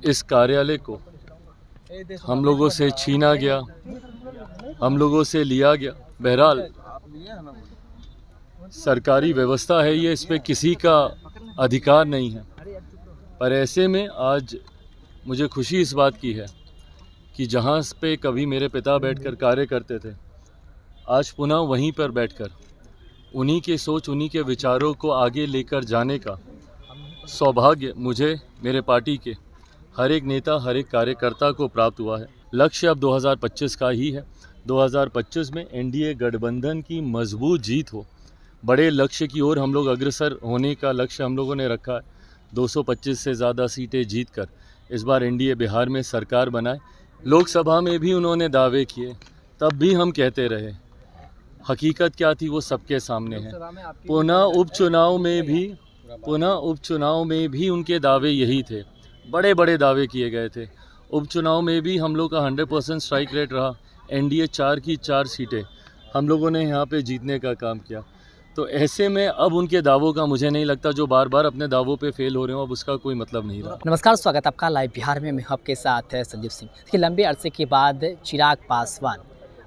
इस कार्यालय को हम लोगों से छीना गया, हम लोगों से लिया गया। बहरहाल सरकारी व्यवस्था है ये, इस पे किसी का अधिकार नहीं है। पर ऐसे में आज मुझे खुशी इस बात की है कि जहाँ पे कभी मेरे पिता बैठकर कार्य करते थे, आज पुनः वहीं पर बैठकर उन्हीं के सोच, उन्हीं के विचारों को आगे लेकर जाने का सौभाग्य मुझे, मेरे पार्टी के हर एक नेता, हर एक कार्यकर्ता को प्राप्त हुआ है। लक्ष्य अब 2025 का ही है। 2025 में एनडीए गठबंधन की मजबूत जीत हो, बड़े लक्ष्य की ओर हम लोग अग्रसर होने का लक्ष्य हम लोगों ने रखा है। 225 से ज़्यादा सीटें जीतकर इस बार एनडीए बिहार में सरकार बनाए। लोकसभा में भी उन्होंने दावे किए, तब भी हम कहते रहे। हकीकत क्या थी वो सबके सामने है। पुनः उपचुनाव में भी उनके दावे यही थे, बड़े बड़े दावे किए गए थे। उपचुनाव में भी हम लोग का 100% स्ट्राइक रेट रहा। एनडीए 4 की 4 सीटें हम लोगों ने यहाँ पे जीतने का काम किया। तो ऐसे में अब उनके दावों का मुझे नहीं लगता, जो बार बार अपने दावों पे फेल हो रहे हो, अब उसका कोई मतलब नहीं रहा। नमस्कार, स्वागत आपका लाइव बिहार में। मैं आपके साथ है संजीव सिंह। देखिए, लंबे अरसे के बाद चिराग पासवान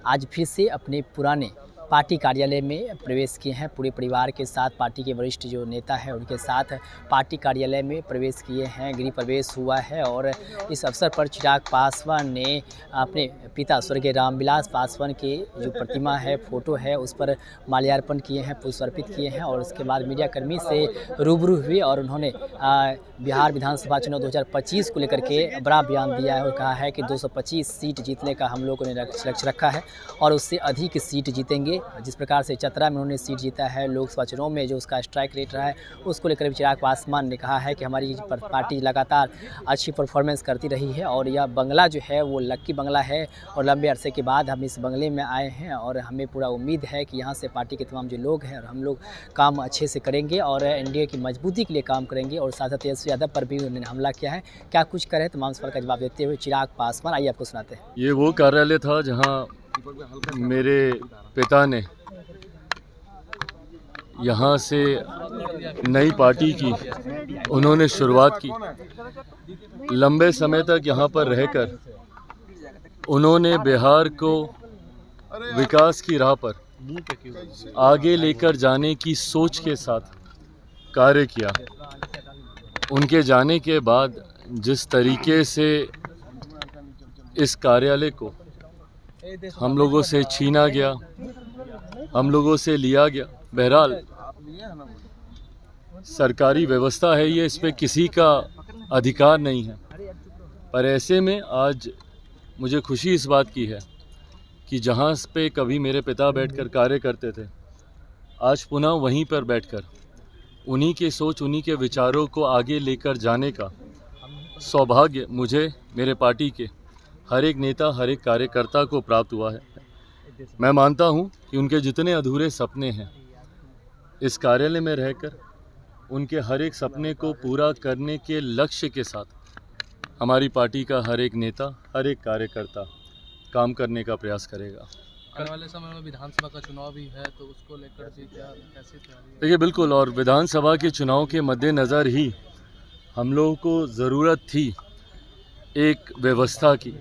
आज फिर से अपने पुराने पार्टी कार्यालय में प्रवेश किए हैं। पूरे परिवार के साथ पार्टी के वरिष्ठ जो नेता हैं उनके साथ पार्टी कार्यालय में प्रवेश किए हैं, गृह प्रवेश हुआ है। और इस अवसर पर चिराग पासवान ने अपने पिता स्वर्गीय रामविलास पासवान की जो प्रतिमा है, फोटो है, उस पर माल्यार्पण किए हैं, पुष्प अर्पित किए हैं। और उसके बाद मीडियाकर्मी से रूबरू हुए और उन्होंने बिहार विधानसभा चुनाव 2025 को लेकर के बड़ा बयान दिया है और कहा है कि 225 सीट जीतने का हम लोगों ने लक्ष्य रखा है और उससे अधिक सीट जीतेंगे। जिस प्रकार से चतरा में उन्होंने सीट जीता है, लोकसभा चुनाव में जो उसका स्ट्राइक रेट रहा है, उसको लेकर भी चिराग पासवान ने कहा है कि हमारी पार्टी लगातार अच्छी परफॉर्मेंस करती रही है और यह बंगला जो है वो लक्की बंगला है और लंबे अरसे के बाद हम इस बंगले में आए हैं और हमें पूरा उम्मीद है कि यहाँ से पार्टी के तमाम जो लोग हैं और हम लोग काम अच्छे से करेंगे और एनडीए की मजबूती के लिए काम करेंगे। और साथ ही तेजस्वी यादव पर भी उन्होंने हमला किया है। क्या कुछ करे, तमाम सवाल का जवाब देते हुए चिराग पासवान, आइए आपको सुनाते हैं। ये वो कार्यालय था जहाँ मेरे पिता ने यहाँ से नई पार्टी की उन्होंने शुरुआत की। लंबे समय तक यहाँ पर रहकर उन्होंने बिहार को विकास की राह पर आगे लेकर जाने की सोच के साथ कार्य किया। उनके जाने के बाद जिस तरीके से इस कार्यालय को हम लोगों से छीना गया, हम लोगों से लिया गया। बहरहाल सरकारी व्यवस्था है ये, इस पे किसी का अधिकार नहीं है। पर ऐसे में आज मुझे खुशी इस बात की है कि जहाँ पे कभी मेरे पिता बैठकर कार्य करते थे, आज पुनः वहीं पर बैठकर उन्हीं के सोच, उन्हीं के विचारों को आगे लेकर जाने का सौभाग्य मुझे, मेरे पार्टी के हर एक नेता, हर एक कार्यकर्ता को प्राप्त हुआ है। मैं मानता हूं कि उनके जितने अधूरे सपने हैं, इस कार्यालय में रहकर उनके हर एक सपने को पूरा करने के लक्ष्य के साथ हमारी पार्टी का हर एक नेता, हर एक कार्यकर्ता काम करने का प्रयास करेगा। आने वाले समय में विधानसभा का चुनाव भी है, तो उसको लेकर भी कैसी तैयारी? देखिए, बिल्कुल, और विधानसभा के चुनाव के मद्देनज़र ही हम लोगों को ज़रूरत थी एक व्यवस्था की।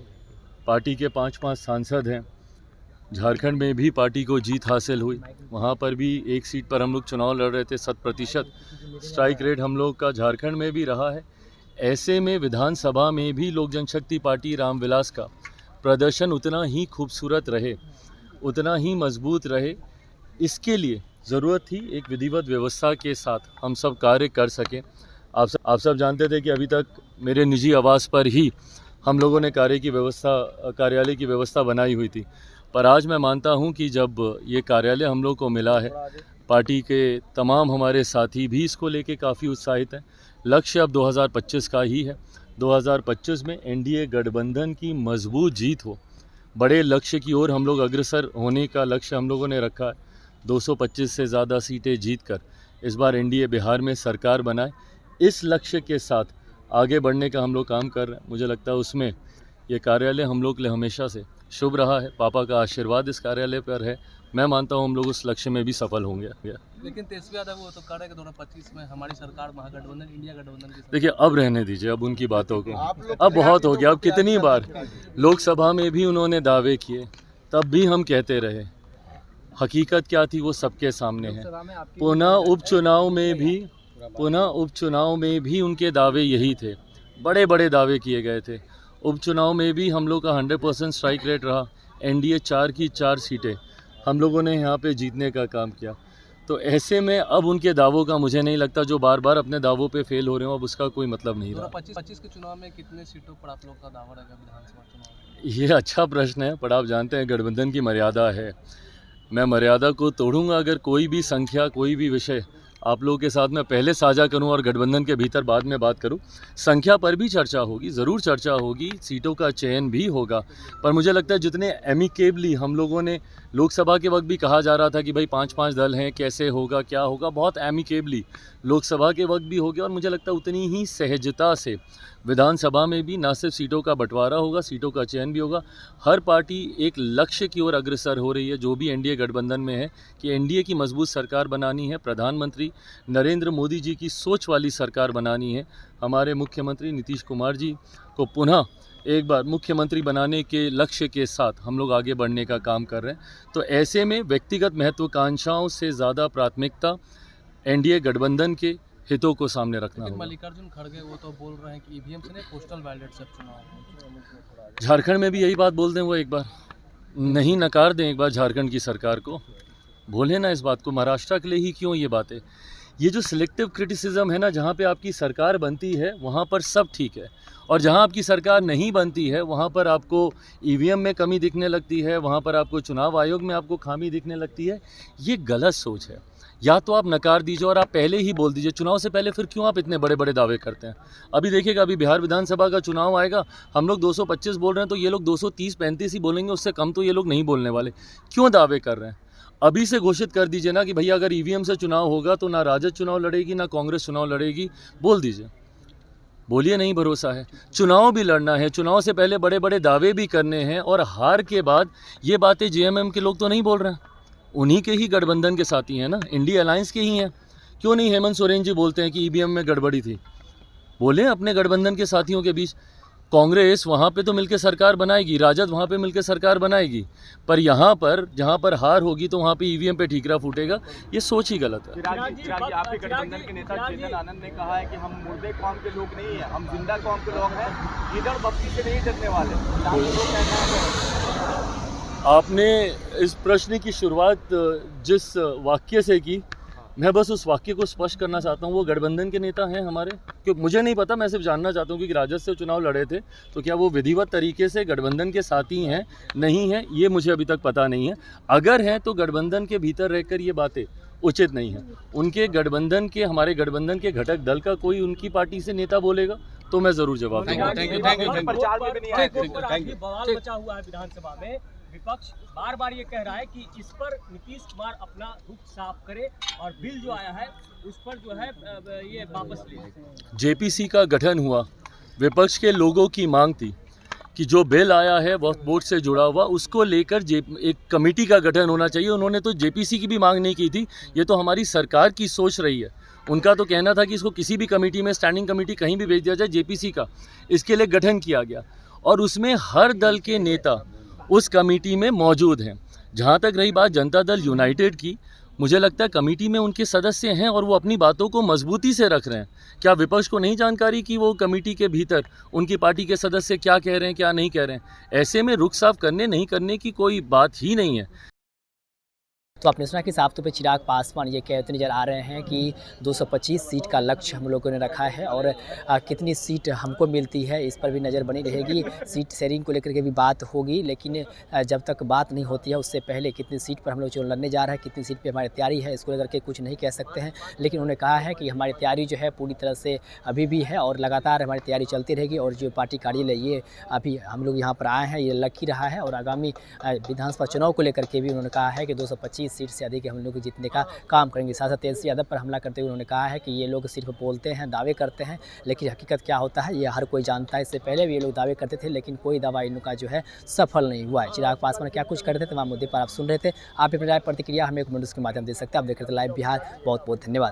पार्टी के 5-5 सांसद हैं। झारखंड में भी पार्टी को जीत हासिल हुई, वहाँ पर भी एक सीट पर हम लोग चुनाव लड़ रहे थे। 100% स्ट्राइक रेट हम लोग का झारखंड में भी रहा है। ऐसे में विधानसभा में भी लोक जनशक्ति पार्टी रामविलास का प्रदर्शन उतना ही खूबसूरत रहे, उतना ही मजबूत रहे। इसके लिए ज़रूरत थी एक विधिवत व्यवस्था के साथ हम सब कार्य कर सकें। आप सब जानते थे कि अभी तक मेरे निजी आवास पर ही हम लोगों ने कार्यालय की व्यवस्था बनाई हुई थी। पर आज मैं मानता हूं कि जब ये कार्यालय हम लोग को मिला है, पार्टी के तमाम हमारे साथी भी इसको लेके काफ़ी उत्साहित हैं। लक्ष्य अब 2025 का ही है। 2025 में एनडीए गठबंधन की मजबूत जीत हो, बड़े लक्ष्य की ओर हम लोग अग्रसर होने का लक्ष्य हम लोगों ने रखा है। 225 से ज़्यादा सीटें जीतकर इस बार एनडीए बिहार में सरकार बनाए। इस लक्ष्य के साथ आगे बढ़ने का हम लोग काम कर रहे हैं। मुझे लगता है उसमें ये कार्यालय हम लोग के लिए हमेशा से शुभ रहा है। पापा का आशीर्वाद इस कार्यालय पर है। मैं मानता हूँ हम लोग उस लक्ष्य में भी सफल होंगे। लेकिन तेजस्वी यादव वो तो कह रहे हैं कि 2025 में हमारी सरकार महागठबंधन इंडिया गठबंधन की सरकार। देखिए, अब रहने दीजिए अब उनकी बातों को, अब बहुत हो गया। अब कितनी बार लोकसभा में भी उन्होंने दावे किए, तब भी हम कहते रहे। हकीकत क्या थी वो सबके सामने है। पुनः उपचुनाव में भी उनके दावे यही थे, बड़े बड़े दावे किए गए थे। उपचुनाव में भी हम लोग का 100% स्ट्राइक रेट रहा। एनडीए 4 की 4 सीटें हम लोगों ने यहाँ पे जीतने का काम किया। तो ऐसे में अब उनके दावों का मुझे नहीं लगता, जो बार बार अपने दावों पे फेल हो रहे हो, अब उसका कोई मतलब नहीं रहा। 2025 के चुनाव में कितने सीटों पर आप लोग का दावा रहेगा विधानसभा चुनाव में? ये अच्छा प्रश्न है, पर आप जानते हैं गठबंधन की मर्यादा है। मैं मर्यादा को तोड़ूंगा अगर कोई भी संख्या, कोई भी विषय आप लोगों के साथ मैं पहले साझा करूं और गठबंधन के भीतर बाद में बात करूं। संख्या पर भी चर्चा होगी, ज़रूर चर्चा होगी, सीटों का चयन भी होगा। पर मुझे लगता है जितने एमिकेबली हम लोगों ने लोकसभा के वक्त भी कहा जा रहा था कि भाई 5-5 दल हैं, कैसे होगा, क्या होगा, बहुत एमिकेबली लोकसभा के वक्त भी हो गया। और मुझे लगता है उतनी ही सहजता से विधानसभा में भी ना सिर्फ सीटों का बंटवारा होगा, सीटों का चयन भी होगा। हर पार्टी एक लक्ष्य की ओर अग्रसर हो रही है, जो भी एनडीए गठबंधन में है, कि एनडीए की मजबूत सरकार बनानी है, प्रधानमंत्री नरेंद्र मोदी जी की सोच वाली सरकार बनानी है। हमारे मुख्यमंत्री नीतीश कुमार जी को पुनः एक बार मुख्यमंत्री बनाने के लक्ष्य के साथ हम लोग आगे बढ़ने का काम कर रहे हैं। तो ऐसे में व्यक्तिगत महत्वाकांक्षाओं से ज़्यादा प्राथमिकता एनडीए गठबंधन के हितों को सामने रखना लेकिन होगा। मल्लिकार्जुन खड़गे वो तो बोल रहे हैं कि ईवीएम से नहीं, पोस्टल बैलेट से चुनाव। झारखंड में भी यही बात बोल दें, वो एक बार नहीं नकार दें, एक बार झारखंड की सरकार को बोले ना इस बात को। महाराष्ट्र के लिए ही क्यों ये बातें? ये जो सिलेक्टिव क्रिटिसिज्म है ना, जहाँ पे आपकी सरकार बनती है वहाँ पर सब ठीक है, और जहाँ आपकी सरकार नहीं बनती है वहाँ पर आपको ईवीएम में कमी दिखने लगती है, वहाँ पर आपको चुनाव आयोग में आपको खामी दिखने लगती है। ये गलत सोच है। या तो आप नकार दीजिए और आप पहले ही बोल दीजिए चुनाव से पहले, फिर क्यों आप इतने बड़े बड़े दावे करते हैं? अभी देखिएगा, अभी बिहार विधानसभा का चुनाव आएगा, हम लोग 225 बोल रहे हैं तो ये लोग 230-35 ही बोलेंगे, उससे कम तो ये लोग नहीं बोलने वाले। क्यों दावे कर रहे हैं? अभी से घोषित कर दीजिए ना कि भैया अगर ईवीएम से चुनाव होगा तो ना राजद चुनाव लड़ेगी ना कांग्रेस चुनाव लड़ेगी, बोल दीजिए। बोलिए नहीं भरोसा है, चुनाव भी लड़ना है, चुनाव से पहले बड़े बड़े दावे भी करने हैं, और हार के बाद ये बातें जेएमएम के लोग तो नहीं बोल रहे हैं, उन्हीं के ही गठबंधन के साथी हैं ना, इंडिया अलायंस के ही हैं। क्यों नहीं हेमंत सोरेन जी बोलते हैं कि ईवीएम में गड़बड़ी थी? बोले अपने गठबंधन के साथियों के बीच। कांग्रेस वहाँ पे तो मिलकर सरकार बनाएगी, राजद वहाँ पे मिलकर सरकार बनाएगी, पर यहाँ पर जहाँ पर हार होगी तो वहाँ पे ईवीएम पे ठीकरा फूटेगा। ये सोच ही गलत है। चिराग जी, आपके गठबंधन के नेता चेतन आनंद ने कहा है कि हम मुर्दे कौम के लोग नहीं हैं, हम जिंदा कौम के लोग हैं, ईंधन बत्ती से नहीं जलने वाले। आपने इस प्रश्न की शुरुआत जिस वाक्य से की, मैं बस उस वाक्य को स्पष्ट करना चाहता हूँ। वो गठबंधन के नेता हैं हमारे, क्यों मुझे नहीं पता, मैं सिर्फ जानना चाहता हूँ कि राजद से चुनाव लड़े थे तो क्या वो विधिवत तरीके से गठबंधन के साथी हैं, नहीं हैं, ये मुझे अभी तक पता नहीं है। अगर हैं तो गठबंधन के भीतर रहकर ये बातें उचित नहीं है। उनके गठबंधन के, हमारे गठबंधन के घटक दल का कोई उनकी पार्टी से नेता बोलेगा तो मैं ज़रूर जवाब दूंगा। बवाल मचा हुआ है विधानसभा में, विपक्ष बार बार ये कह रहा है कि इस पर नीतीश कुमार अपना रुख साफ करे और बिल जो आया है उस पर जो है ये वापस ले। जेपीसी का गठन हुआ, विपक्ष के लोगों की मांग थी कि जो बिल आया है वक्फ बोर्ड से जुड़ा हुआ, उसको लेकर एक कमेटी का गठन होना चाहिए। उन्होंने तो जेपीसी की भी मांग नहीं की थी, ये तो हमारी सरकार की सोच रही है। उनका तो कहना था कि इसको किसी भी कमेटी में, स्टैंडिंग कमेटी कहीं भी भेज दिया जाए, जेपीसी का इसके लिए गठन किया गया और उसमें हर दल के नेता उस कमेटी में मौजूद हैं। जहाँ तक रही बात जनता दल यूनाइटेड की, मुझे लगता है कमेटी में उनके सदस्य हैं और वो अपनी बातों को मजबूती से रख रहे हैं। क्या विपक्ष को नहीं जानकारी कि वो कमेटी के भीतर उनकी पार्टी के सदस्य क्या कह रहे हैं, क्या नहीं कह रहे हैं? ऐसे में रुख साफ करने नहीं करने की कोई बात ही नहीं है। तो आपने सुना कि साफ तौर पे चिराग पासवान ये कहते नज़र आ रहे हैं कि 225 सीट का लक्ष्य हम लोगों ने रखा है और कितनी सीट हमको मिलती है इस पर भी नज़र बनी रहेगी। सीट शेयरिंग को लेकर के भी बात होगी, लेकिन जब तक बात नहीं होती है उससे पहले कितनी सीट पर हम लोग चुनाव लड़ने जा रहे हैं, कितनी सीट पर हमारी तैयारी है, इसको लेकर के कुछ नहीं कह सकते हैं। लेकिन उन्होंने कहा है कि हमारी तैयारी जो है पूरी तरह से अभी भी है और लगातार हमारी तैयारी चलती रहेगी। और जो पार्टी कार्यालय ये अभी हम लोग यहाँ पर आए हैं, ये लग ही रहा है और आगामी विधानसभा चुनाव को लेकर के भी उन्होंने कहा है कि 225 सीट से अधिक हम लोग जीतने का काम करेंगे। साथ साथ तेजस्वी यादव पर हमला करते हुए उन्होंने कहा है कि ये लोग सिर्फ बोलते हैं, दावे करते हैं, लेकिन हकीकत क्या होता है ये हर कोई जानता है। इससे पहले भी ये लोग दावे करते थे, लेकिन कोई दावा इनका जो है सफल नहीं हुआ है। चिराग पासवान क्या कुछ कर रहे थे, तमाम मुद्दे पर आप सुन रहे थे। आप अपनी राय प्रतिक्रिया हमें कमेंट्स के माध्यम दे सकते हैं। आप देख रहे थे लाइव बिहार। बहुत बहुत धन्यवाद।